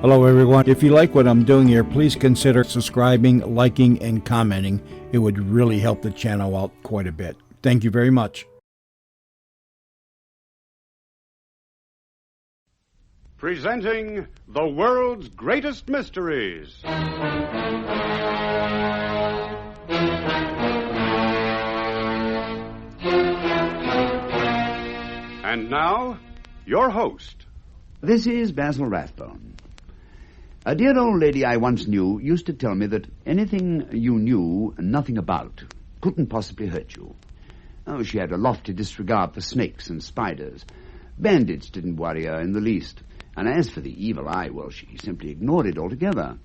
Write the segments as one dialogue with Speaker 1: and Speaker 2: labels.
Speaker 1: Hello, everyone. If you like what I'm doing here, please consider subscribing, liking, and commenting. It would really help the channel out quite a bit. Thank you very much.
Speaker 2: Presenting the world's greatest mysteries. And now, your host.
Speaker 3: This is Basil Rathbone. A dear old lady I once knew used to tell me that anything you knew nothing about couldn't possibly hurt you. Oh, she had a lofty disregard for snakes and spiders. Bandits didn't worry her in the least. And as for the evil eye, well, she simply ignored it altogether.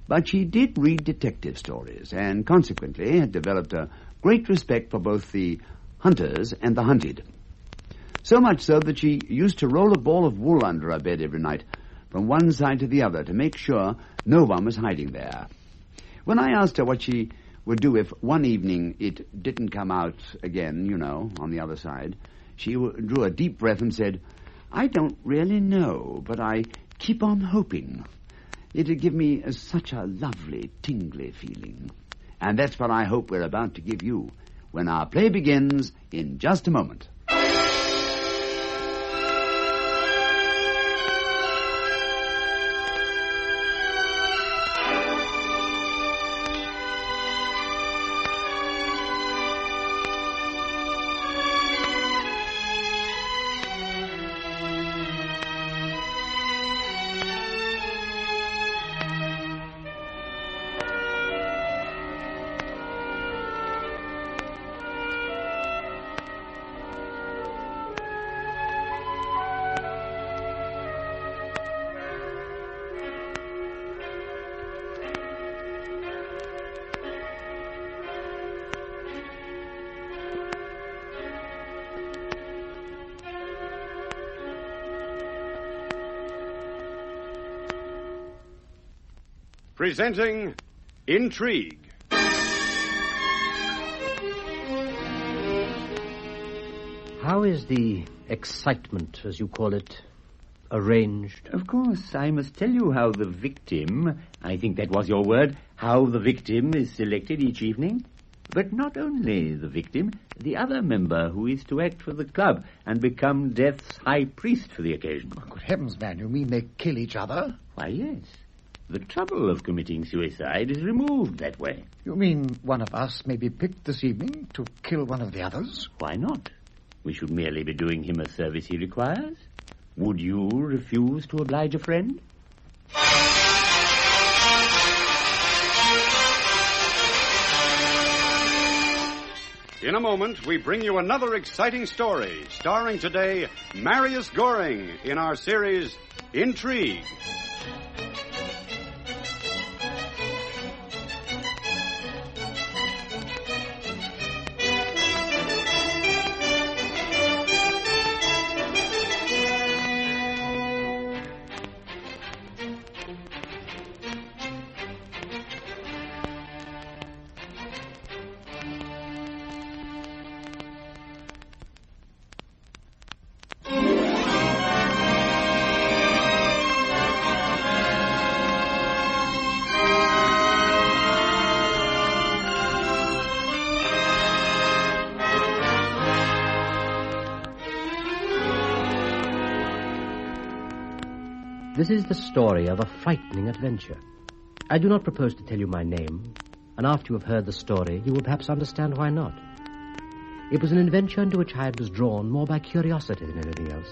Speaker 3: But she did read detective stories, and consequently had developed a great respect for both the hunters and the hunted. So much so that she used to roll a ball of wool under her bed every night, from one side to the other, to make sure no one was hiding there. When I asked her what she would do if one evening it didn't come out again, you know, on the other side, she drew a deep breath and said, "I don't really know, but I keep on hoping. It'd give me such a lovely, tingly feeling." And that's what I hope we're about to give you when our play begins in just a moment.
Speaker 2: Presenting Intrigue.
Speaker 4: How is the excitement, as you call it, arranged?
Speaker 5: Of course, I must tell you how the victim, I think that was your word, how the victim is selected each evening. But not only the victim, the other member who is to act for the club and become Death's high priest for the occasion.
Speaker 6: Oh, good heavens, man, you mean they kill each other?
Speaker 5: Why, yes. The trouble of committing suicide is removed that way.
Speaker 6: You mean one of us may be picked this evening to kill one of the others?
Speaker 5: Why not? We should merely be doing him a service he requires. Would you refuse to oblige a friend?
Speaker 2: In a moment, we bring you another exciting story, starring today Marius Goring in our series Intrigue.
Speaker 4: This is the story of a frightening adventure. I do not propose to tell you my name, and after you have heard the story, you will perhaps understand why not. It was an adventure into which I was drawn more by curiosity than anything else.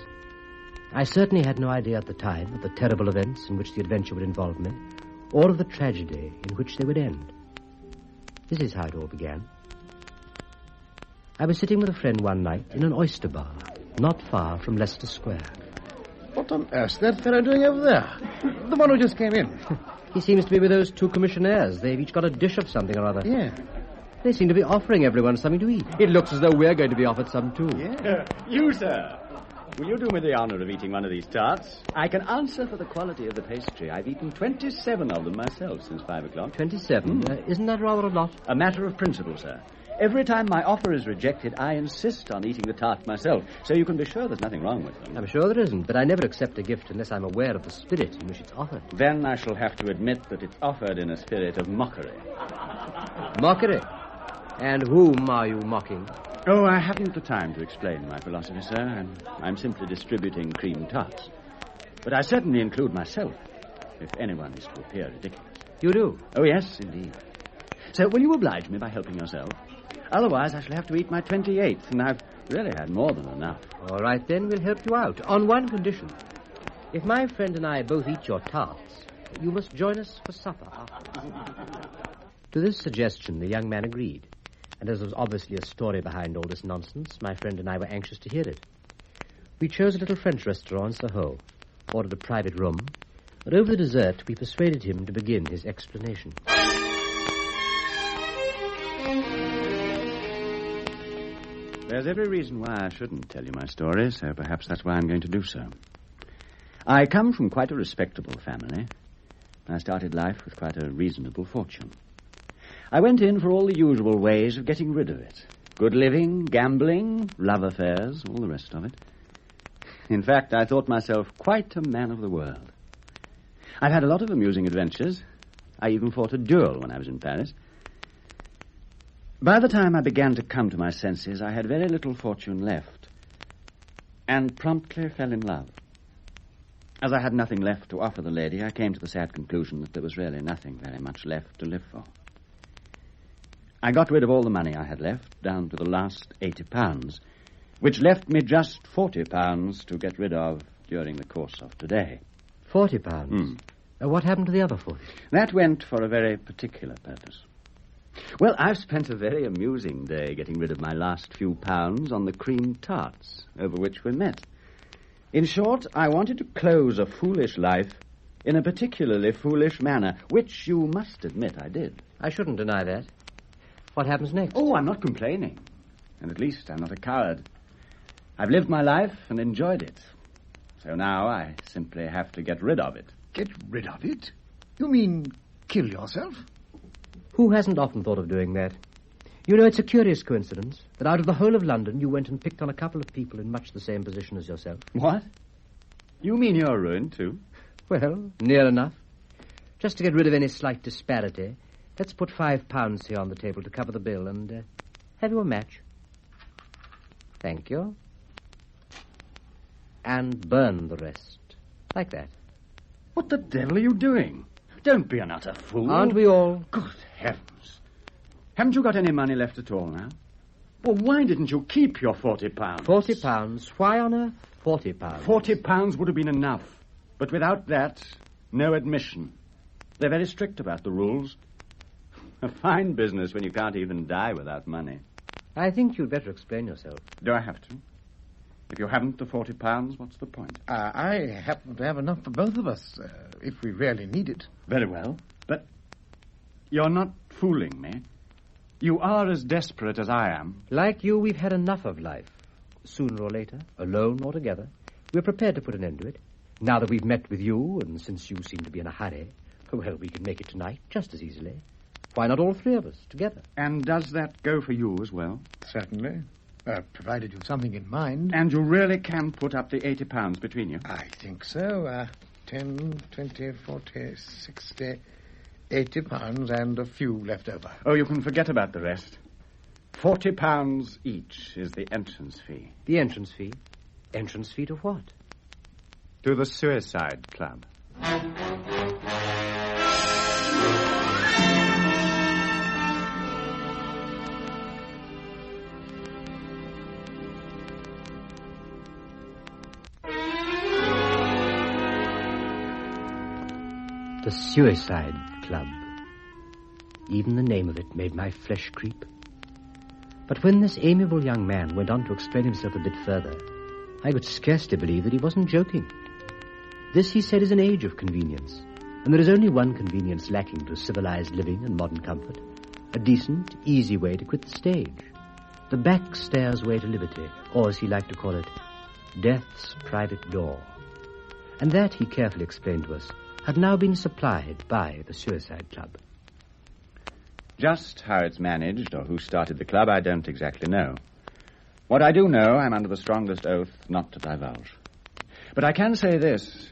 Speaker 4: I certainly had no idea at the time of the terrible events in which the adventure would involve me, or of the tragedy in which they would end. This is how it all began. I was sitting with a friend one night in an oyster bar, not far from Leicester Square.
Speaker 6: What on earth's that fellow doing over there? The one who just came in.
Speaker 4: He seems to be with those two commissionaires. They've each got a dish of something or other.
Speaker 6: Yeah.
Speaker 4: They seem to be offering everyone something to eat. It looks as though we're going to be offered some, too.
Speaker 6: Yeah.
Speaker 5: You, sir. Will you do me the honor of eating one of these tarts? I can answer for the quality of the pastry. I've eaten 27 of them myself since 5 o'clock.
Speaker 4: 27? Isn't that rather a lot?
Speaker 5: A matter of principle, sir. Every time my offer is rejected, I insist on eating the tart myself, so you can be sure there's nothing wrong with them.
Speaker 4: I'm sure there isn't, but I never accept a gift unless I'm aware of the spirit in which it's offered.
Speaker 5: Then I shall have to admit that it's offered in a spirit of mockery.
Speaker 4: Mockery? And whom are you mocking?
Speaker 5: Oh, I haven't the time to explain my philosophy, sir, and I'm simply distributing cream tarts. But I certainly include myself, if anyone is to appear ridiculous.
Speaker 4: You do?
Speaker 5: Oh, yes, indeed. So will you oblige me by helping yourself? Otherwise, I shall have to eat my 28th, and I've really had more than enough.
Speaker 4: All right, then, we'll help you out, on one condition. If my friend and I both eat your tarts, you must join us for supper afterwards. To this suggestion, the young man agreed, and as there was obviously a story behind all this nonsense, my friend and I were anxious to hear it. We chose a little French restaurant in Soho, ordered a private room, and over the dessert we persuaded him to begin his explanation.
Speaker 5: There's every reason why I shouldn't tell you my story, so perhaps that's why I'm going to do so. I come from quite a respectable family. I started life with quite a reasonable fortune. I went in for all the usual ways of getting rid of it. Good living, gambling, love affairs, all the rest of it. In fact, I thought myself quite a man of the world. I've had a lot of amusing adventures. I even fought a duel when I was in Paris. By the time I began to come to my senses, I had very little fortune left, and promptly fell in love. As I had nothing left to offer the lady, I came to the sad conclusion that there was really nothing very much left to live for. I got rid of all the money I had left, down to the last £80, which left me just £40 to get rid of during the course of today.
Speaker 4: £40? What happened to the other 40?
Speaker 5: That went for a very particular purpose. Well, I've spent a very amusing day getting rid of my last few pounds on the cream tarts over which we met. In short, I wanted to close a foolish life in a particularly foolish manner, which you must admit I did.
Speaker 4: I shouldn't deny that. What happens next?
Speaker 5: Oh, I'm not complaining. And at least I'm not a coward. I've lived my life and enjoyed it. So now I simply have to get rid of it.
Speaker 6: Get rid of it? You mean kill yourself?
Speaker 4: Who hasn't often thought of doing that? You know, it's a curious coincidence that out of the whole of London you went and picked on a couple of people in much the same position as yourself.
Speaker 5: What? You mean you're ruined, too?
Speaker 4: Well, near enough. Just to get rid of any slight disparity, let's put £5 here on the table to cover the bill and have you a match? Thank you. And burn the rest. Like that.
Speaker 5: What the devil are you doing? Don't be an utter fool.
Speaker 4: Aren't we all?
Speaker 5: Good heavens. Haven't you got any money left at all now? Well, why didn't you keep your £40?
Speaker 4: £40? Why on earth £40?
Speaker 5: £40 would have been enough. But without that, no admission. They're very strict about the rules. A fine business when you can't even die without money.
Speaker 4: I think you'd better explain yourself.
Speaker 5: Do I have to? If you haven't the £40, what's the point?
Speaker 6: I happen to have enough for both of us, if we really need it.
Speaker 5: Very well, but you're not fooling me. You are as desperate as I am.
Speaker 4: Like you, we've had enough of life. Sooner or later, alone or together, we're prepared to put an end to it. Now that we've met with you, and since you seem to be in a hurry, well, we can make it tonight just as easily. Why not all three of us together?
Speaker 5: And does that go for you as well?
Speaker 6: Certainly. Provided you've something in mind.
Speaker 5: And you really can put up the £80 between you?
Speaker 6: I think so. 10, 20, 40, 60, £80 and a few left over.
Speaker 5: Oh, you can forget about the rest. £40 each is the entrance fee.
Speaker 4: The entrance fee? Entrance fee to what?
Speaker 5: To the Suicide Club.
Speaker 4: The Suicide Club. Even the name of it made my flesh creep. But when this amiable young man went on to explain himself a bit further, I could scarcely believe that he wasn't joking. This, he said, is an age of convenience, and there is only one convenience lacking to civilized living and modern comfort: a decent, easy way to quit the stage, the backstairs way to liberty, or as he liked to call it, death's private door. And that, he carefully explained to us, had now been supplied by the Suicide Club.
Speaker 5: Just how it's managed or who started the club, I don't exactly know. What I do know, I'm under the strongest oath not to divulge. But I can say this.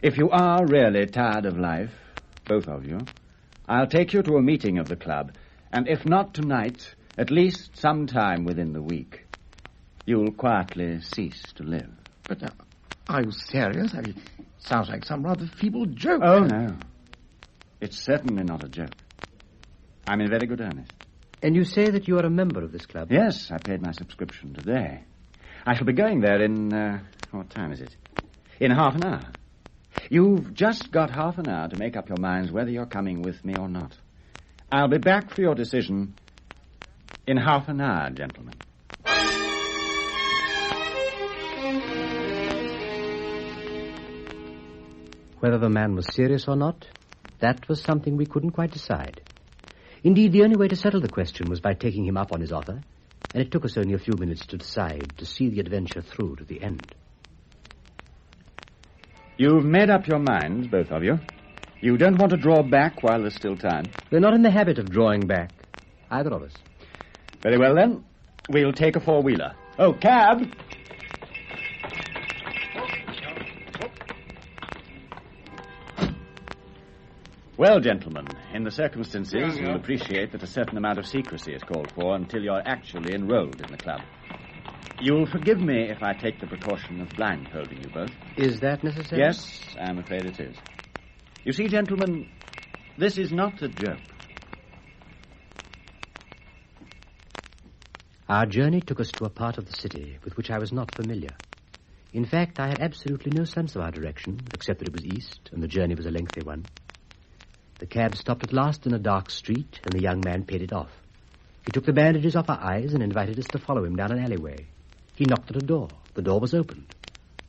Speaker 5: If you are really tired of life, both of you, I'll take you to a meeting of the club, and if not tonight, at least sometime within the week, you'll quietly cease to live.
Speaker 6: But are you serious? I mean, it sounds like some rather feeble joke.
Speaker 5: Oh, no. It's certainly not a joke. I'm in very good earnest.
Speaker 4: And you say that you are a member of this club?
Speaker 5: Yes, I paid my subscription today. I shall be going there in, what time is it? In half an hour. You've just got half an hour to make up your minds whether you're coming with me or not. I'll be back for your decision in half an hour, gentlemen.
Speaker 4: Whether the man was serious or not, that was something we couldn't quite decide. Indeed, the only way to settle the question was by taking him up on his offer, and it took us only a few minutes to decide to see the adventure through to the end.
Speaker 5: You've made up your minds, both of you. You don't want to draw back while there's still time.
Speaker 4: We're not in the habit of drawing back, either of us.
Speaker 5: Very well, then. We'll take a four-wheeler. Oh, cab! Well, gentlemen, in the circumstances, you'll appreciate that a certain amount of secrecy is called for until you're actually enrolled in the club. You'll forgive me if I take the precaution of blindfolding you both.
Speaker 4: Is that necessary?
Speaker 5: Yes, I'm afraid it is. You see, gentlemen, this is not a joke.
Speaker 4: Our journey took us to a part of the city with which I was not familiar. In fact, I had absolutely no sense of our direction, except that it was east, and the journey was a lengthy one. The cab stopped at last in a dark street, and the young man paid it off. He took the bandages off our eyes and invited us to follow him down an alleyway. He knocked at a door. The door was opened,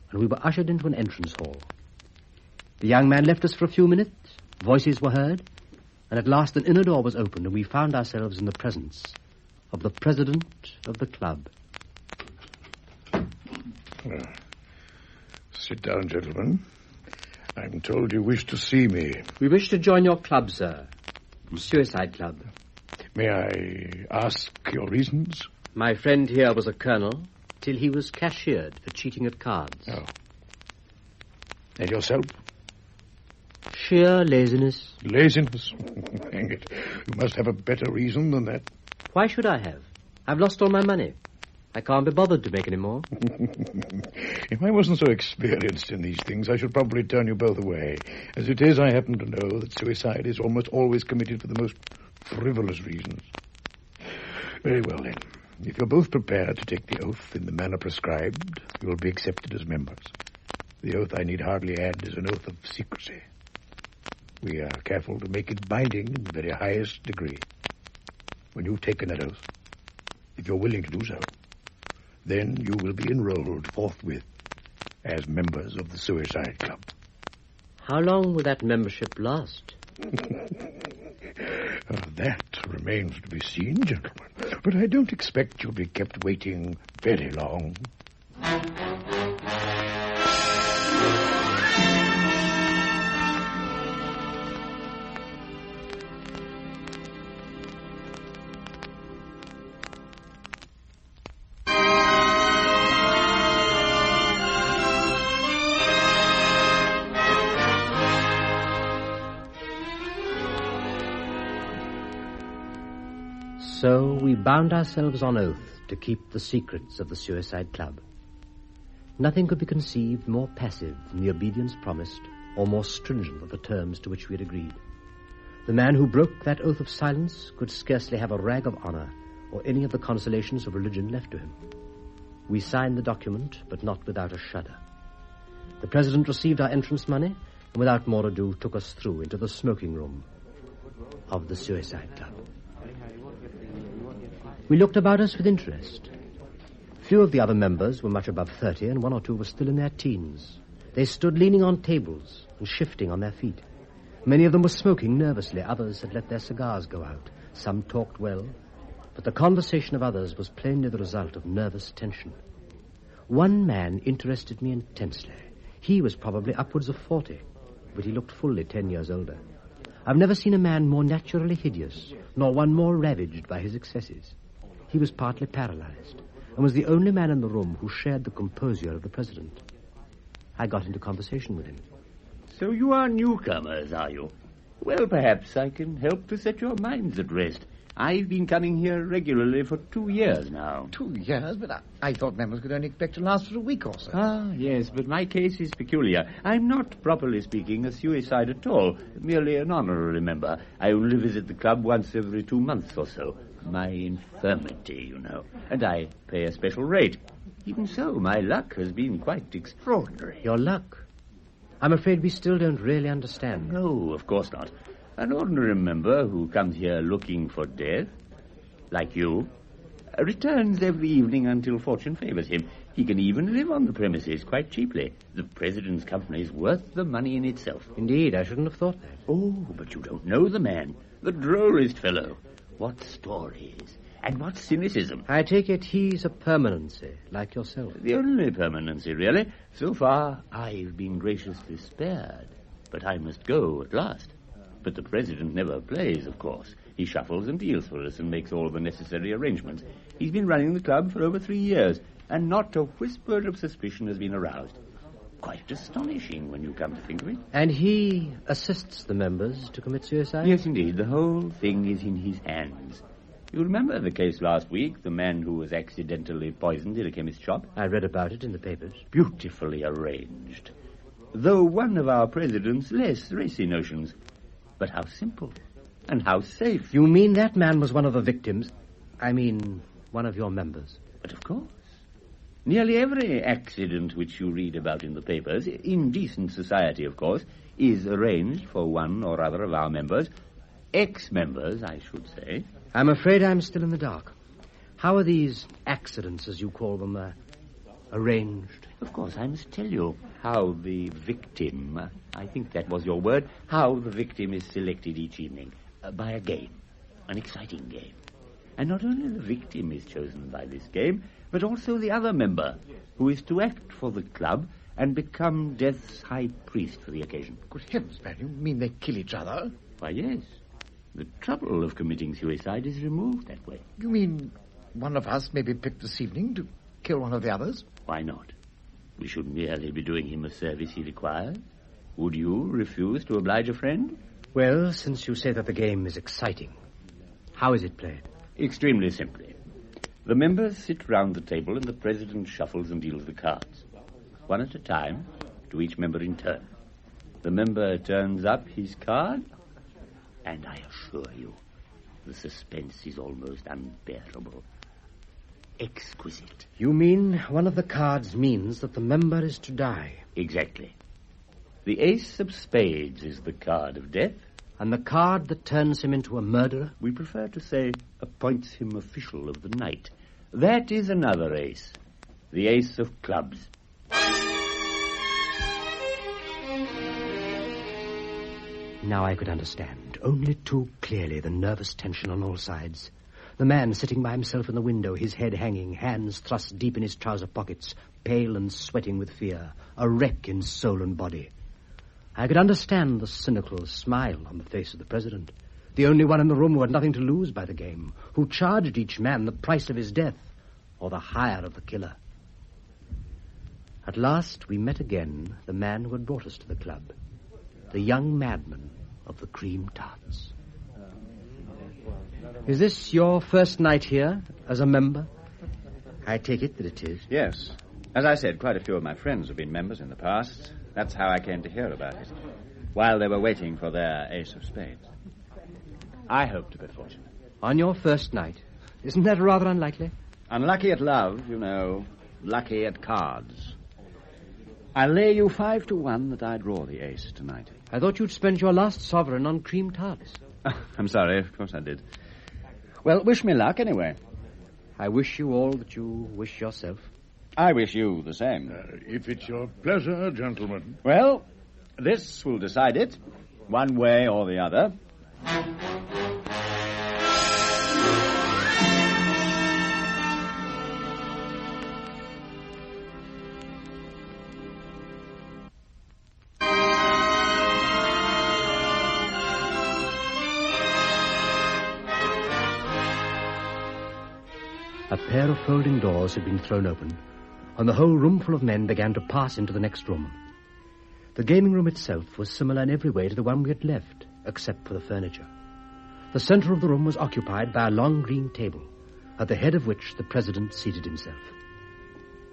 Speaker 4: and we were ushered into an entrance hall. The young man left us for a few minutes. Voices were heard, and at last an inner door was opened, and we found ourselves in the presence of the president of the club.
Speaker 6: Sit down, gentlemen. I'm told you wish to see me.
Speaker 4: We wish to join your club, sir. Suicide Club.
Speaker 6: May I ask your reasons?
Speaker 4: My friend here was a colonel till he was cashiered for cheating at cards.
Speaker 6: Oh. And yourself?
Speaker 4: Sheer laziness.
Speaker 6: Laziness? Hang it. You must have a better reason than that.
Speaker 4: Why should I have? I've lost all my money. I can't be bothered to make any more.
Speaker 6: If I wasn't so experienced in these things, I should probably turn you both away. As it is, I happen to know that suicide is almost always committed for the most frivolous reasons. Very well, then. If you're both prepared to take the oath in the manner prescribed, you will be accepted as members. The oath, I need hardly add, is an oath of secrecy. We are careful to make it binding in the very highest degree. When you've taken that oath, if you're willing to do so, then you will be enrolled forthwith as members of the Suicide Club.
Speaker 4: How long will that membership last?
Speaker 6: That remains to be seen, gentlemen. But I don't expect you'll be kept waiting very long.
Speaker 4: So we bound ourselves on oath to keep the secrets of the Suicide Club. Nothing could be conceived more passive than the obedience promised, or more stringent of the terms to which we had agreed. The man who broke that oath of silence could scarcely have a rag of honor or any of the consolations of religion left to him. We signed the document, but not without a shudder. The president received our entrance money, and without more ado took us through into the smoking room of the Suicide Club. We looked about us with interest. Few of the other members were much above 30, and one or two were still in their teens. They stood leaning on tables and shifting on their feet. Many of them were smoking nervously. Others had let their cigars go out. Some talked well, but the conversation of others was plainly the result of nervous tension. One man interested me intensely. He was probably upwards of 40, but he looked fully 10 years older. I've never seen a man more naturally hideous, nor one more ravaged by his excesses. He was partly paralyzed, and was the only man in the room who shared the composure of the president. I got into conversation with him.
Speaker 5: So you are newcomers, are you? Well, perhaps I can help to set your minds at rest. I've been coming here regularly for 2 years now.
Speaker 7: 2 years? But I thought members could only expect to last for a week or so.
Speaker 5: Ah, yes, but my case is peculiar. I'm not, properly speaking, a suicide at all, merely an honorary member. I only visit the club once every 2 months or so. My infirmity, you know, and I pay a special rate. Even so, my luck has been quite extraordinary.
Speaker 4: Your luck? I'm afraid we still don't really understand.
Speaker 5: No, of course not. An ordinary member who comes here looking for death, like you, returns every evening until fortune favors him. He can even live on the premises quite cheaply. The president's company is worth the money in itself.
Speaker 4: Indeed, I shouldn't have thought that.
Speaker 5: Oh, but you don't know the man. The drollest fellow. What stories and what cynicism.
Speaker 4: I take it he's a permanency, like yourself.
Speaker 5: The only permanency, really. So far, I've been graciously spared. But I must go at last. But the president never plays, of course. He shuffles and deals for us and makes all the necessary arrangements. He's been running the club for over 3 years, and not a whisper of suspicion has been aroused. Quite astonishing when you come to think of it.
Speaker 4: And he assists the members to commit suicide?
Speaker 5: Yes, indeed. The whole thing is in his hands. You remember the case last week, the man who was accidentally poisoned in a chemist's shop?
Speaker 4: I read about it in the papers.
Speaker 5: Beautifully arranged. Though one of our president's less racy notions. But how simple and how safe.
Speaker 4: You mean that man was one of the victims? I mean, one of your members?
Speaker 5: But of course. Nearly every accident which you read about in the papers, in decent society, of course, is arranged for one or other of our members. Ex-members, I should say.
Speaker 4: I'm afraid I'm still in the dark. How are these accidents, as you call them, arranged?
Speaker 5: Of course, I must tell you how the victim, I think that was your word, how the victim is selected each evening. By a game, an exciting game. And not only the victim is chosen by this game, but also the other member, who is to act for the club and become Death's high priest for the occasion.
Speaker 7: Good heavens, man, you mean they kill each other?
Speaker 5: Why, yes. The trouble of committing suicide is removed that way.
Speaker 7: You mean one of us may be picked this evening to kill one of the others?
Speaker 5: Why not? We should merely be doing him a service he requires. Would you refuse to oblige a friend?
Speaker 4: Well, since you say that the game is exciting, how is it played?
Speaker 5: Extremely simply. The members sit round the table and the president shuffles and deals the cards. One at a time, to each member in turn. The member turns up his card, and I assure you, the suspense is almost unbearable. Exquisite.
Speaker 4: You mean one of the cards means that the member is to die?
Speaker 5: Exactly. The ace of spades is the card of death.
Speaker 4: And the card that turns him into a murderer?
Speaker 5: We prefer to say appoints him official of the night. That is another ace. The ace of clubs.
Speaker 4: Now I could understand, only too clearly, the nervous tension on all sides. The man sitting by himself in the window, his head hanging, hands thrust deep in his trouser pockets, pale and sweating with fear, a wreck in soul and body. I could understand the cynical smile on the face of the president, the only one in the room who had nothing to lose by the game, who charged each man the price of his death, or the hire of the killer. At last we met again the man who had brought us to the club, the young madman of the cream tarts. Is this your first night here, as a member? I take it that it is.
Speaker 8: Yes. As I said, quite a few of my friends have been members in the past. That's how I came to hear about it, while they were waiting for their ace of spades. I hope to be fortunate.
Speaker 4: On your first night? Isn't that rather unlikely?
Speaker 8: Unlucky at love, you know. Lucky at cards. I lay you 5 to 1 that I draw the ace tonight.
Speaker 4: I thought you'd spent your last sovereign on cream tarts.
Speaker 8: I'm sorry, of course I did. Well, wish me luck anyway.
Speaker 4: I wish you all that you wish yourself.
Speaker 8: I wish you the same.
Speaker 6: If it's your pleasure, gentlemen.
Speaker 8: Well, this will decide it, one way or the other.
Speaker 4: A pair of folding doors had been thrown open, and the whole roomful of men began to pass into the next room. The gaming room itself was similar in every way to the one we had left, except for the furniture. The center of the room was occupied by a long green table, at the head of which the president seated himself.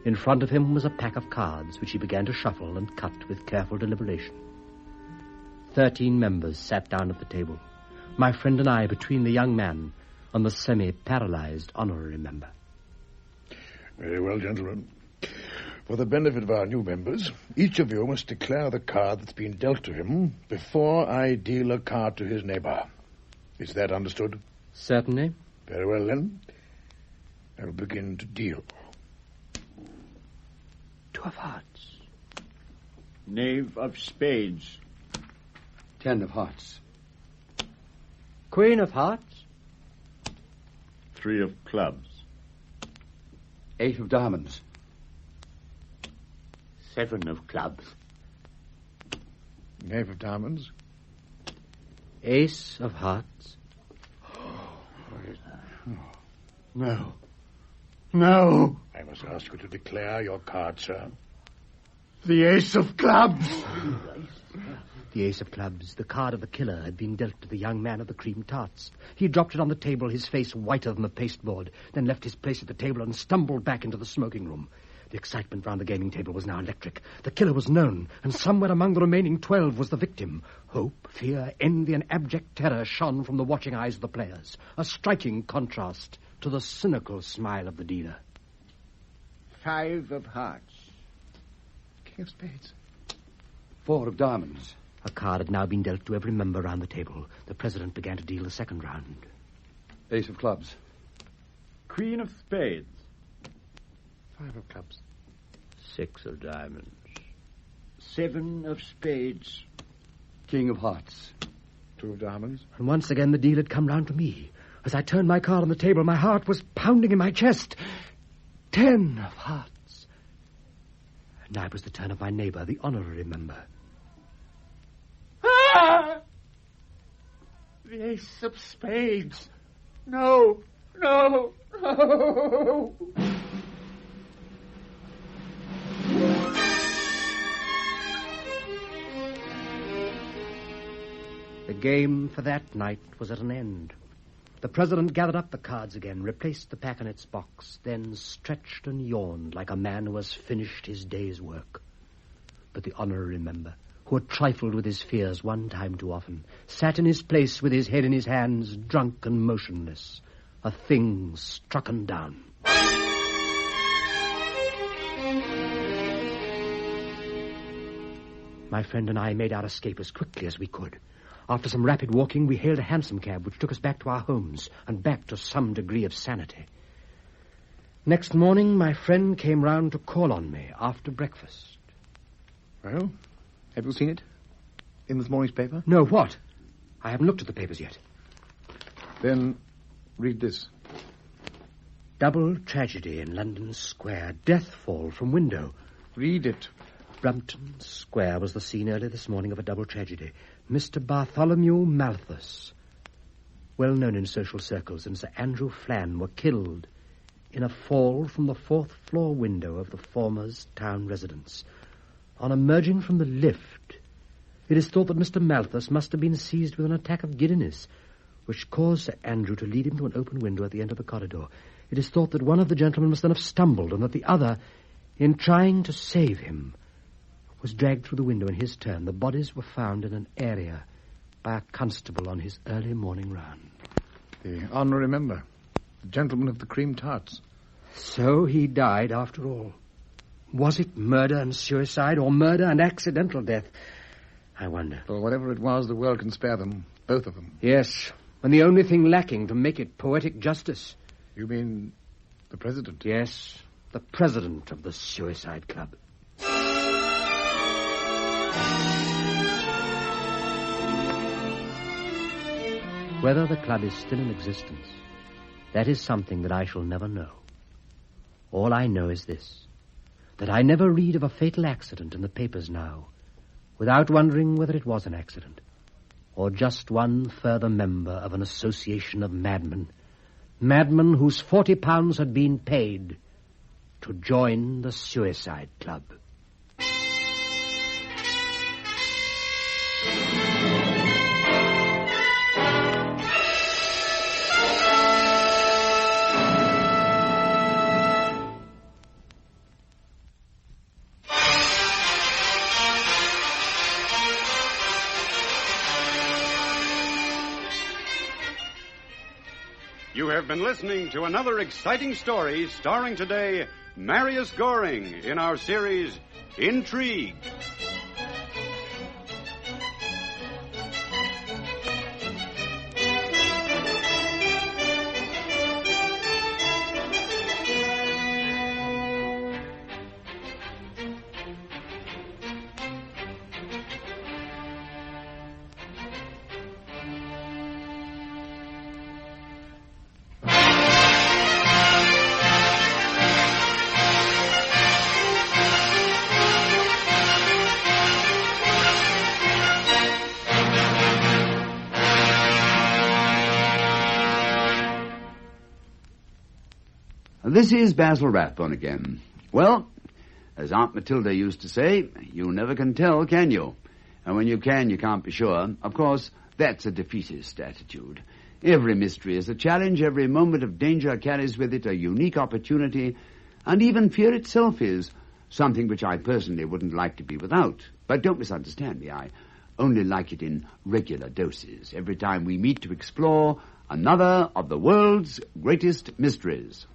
Speaker 4: In front of him was a pack of cards, which he began to shuffle and cut with careful deliberation. 13 members sat down at the table, my friend and I between the young man and the semi-paralyzed honorary member.
Speaker 6: Very well, gentlemen. For the benefit of our new members, each of you must declare the card that's been dealt to him before I deal a card to his neighbor. Is that understood?
Speaker 4: Certainly.
Speaker 6: Very well, then. I'll begin to deal.
Speaker 4: 2 of hearts.
Speaker 5: Knave of spades.
Speaker 3: 10 of hearts.
Speaker 4: Queen of hearts.
Speaker 5: 3 of clubs.
Speaker 3: 8 of diamonds.
Speaker 5: 7 of clubs.
Speaker 6: Knave of diamonds.
Speaker 4: Ace of hearts.
Speaker 5: No. No.
Speaker 6: I must ask you to declare your card, sir.
Speaker 5: The ace of clubs.
Speaker 4: The ace of clubs, the card of the killer, had been dealt to the young man of the cream tarts. He dropped it on the table, his face whiter than the pasteboard, then left his place at the table and stumbled back into the smoking room. The excitement round the gaming table was now electric. The killer was known, and somewhere among the remaining 12 was the victim. Hope, fear, envy, and abject terror shone from the watching eyes of the players, a striking contrast to the cynical smile of the dealer.
Speaker 5: 5 of hearts.
Speaker 7: King of spades.
Speaker 3: 4 of diamonds.
Speaker 4: A card had now been dealt to every member round the table. The president began to deal the second round.
Speaker 3: Ace of clubs.
Speaker 5: Queen of spades.
Speaker 7: 5 of clubs.
Speaker 4: 6 of diamonds.
Speaker 5: 7 of spades.
Speaker 3: King of hearts.
Speaker 6: 2 of diamonds.
Speaker 4: And once again the deal had come round to me. As I turned my card on the table, my heart was pounding in my chest. 10 of hearts. And now it was the turn of my neighbor, the honorary member.
Speaker 5: Ah! The ace of spades. No, no, no.
Speaker 4: The game for that night was at an end. The president gathered up the cards again, replaced the pack in its box, then stretched and yawned like a man who has finished his day's work. But the honorary member, who had trifled with his fears one time too often, sat in his place with his head in his hands, drunk and motionless, a thing strucken down. My friend and I made our escape as quickly as we could. After some rapid walking, we hailed a hansom cab which took us back to our homes and back to some degree of sanity. Next morning, my friend came round to call on me after breakfast.
Speaker 7: Well, have you seen it? In this morning's paper?
Speaker 4: No, what? I haven't looked at the papers yet.
Speaker 7: Then read this.
Speaker 4: Double tragedy in London Square. Death fall from window.
Speaker 7: Read it.
Speaker 4: Brompton Square was the scene early this morning of a double tragedy. Mr. Bartholomew Malthus, well known in social circles, and Sir Andrew Flann were killed in a fall from the 4th floor window of the former's town residence. On emerging from the lift, it is thought that Mr. Malthus must have been seized with an attack of giddiness, which caused Sir Andrew to lead him to an open window at the end of the corridor. It is thought that one of the gentlemen must then have stumbled, and that the other, in trying to save him, was dragged through the window in his turn. The bodies were found in an area by a constable on his early morning round.
Speaker 7: The honorary member. The gentleman of the cream tarts.
Speaker 4: So he died after all. Was it murder and suicide, or murder and accidental death? I wonder.
Speaker 7: Or whatever it was, the world can spare them. Both of them.
Speaker 4: Yes, and the only thing lacking to make it poetic justice.
Speaker 7: You mean the president?
Speaker 4: Yes, the president of the Suicide Club. Whether the club is still in existence, that is something that I shall never know. All I know is this, that I never read of a fatal accident in the papers now, without wondering whether it was an accident, or just one further member of an association of madmen madman whose £40 had been paid to join the Suicide Club.
Speaker 2: You have been listening to another exciting story starring today Marius Goring in our series Intrigue.
Speaker 3: This is Basil Rathbone again. Well, as Aunt Matilda used to say, you never can tell, can you? And when you can, you can't be sure. Of course, that's a defeatist attitude. Every mystery is a challenge. Every moment of danger carries with it a unique opportunity. And even fear itself is something which I personally wouldn't like to be without. But don't misunderstand me. I only like it in regular doses, every time we meet to explore another of the world's greatest mysteries.